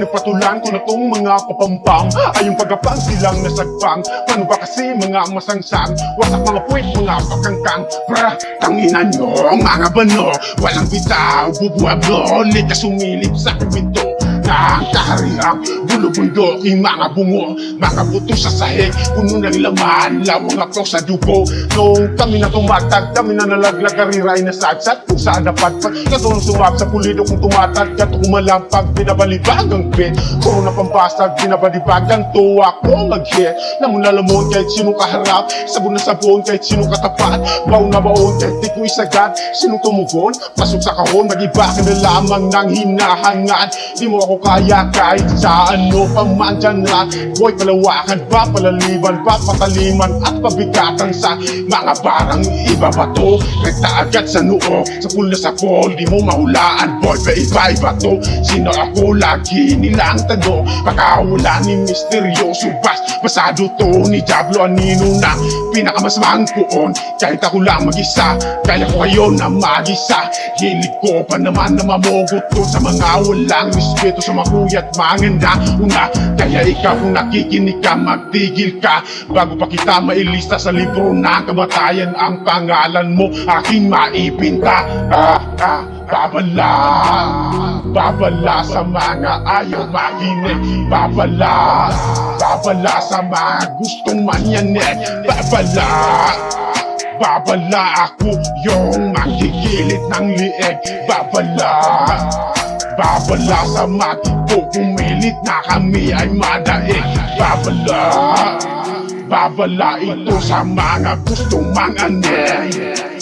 pinagpatulan ko na tong mga papampang ay yung pagkapang silang nasagpang. Paano ba kasi mga masangsang wasak mga puwit, mga pakangkang. Pra, tanginan nyo, mga bano, walang bitaw, bubuhablo, likas sumilip sa pinto ng kahariang bulubundoking mga bungo, mga buto sa sahig, puno ng laman, lawang ako sa dugo. Nung kami na tumatag, kami na nalaglag, kariray na sadsat, kung saan dapat katulong sumap sa pulido kung tumatag, kato kumalampag, binabalibag ang pit, puro na pampasag, binabalibag ang tuwa ko mag-hit. Lamon na lamon kahit sinong kaharap, sabon na sabon kahit sinong katapat, baon na baon kahit di ko isagad, sinong tumugon, pasok sa kahon, mag-iba ka na lamang ng hinahangad. Di mo ako kaya kahit sa ano pa man dyan lang. Boy, palawakan pa, palaliban pa, pataliman at pabigatan sa mga barang iba ba to? Rekta agad sa noo, sa pula sa pol, di mo mahulaan. Boy, iba-iba to. Sino ako lagi nilang tanong, pagkawala ni misteryoso bas, pasado to ni Diablo Anino na pinakamasmang poon. Kahit ako lang mag-isa, kaya ko kayo na mag-isa. Hilig ko pa naman na mamugot to sa mga walang respeto sa makuyat manganda una. Kaya ikaw kung nakikinig ka, magtigil ka bago pa kita mailista sa libro ng kamatayan. Ang pangalan mo aking maipinta. Babala, babala sa mga ayaw makinig. Babala, babala sa mga gustong manyanig. Babala, babala ako yung makikilit ng lieg. Babala, babala sa magpo, pumilit na kami ay madaig. Babala, babala ito sa mga gustong manganig.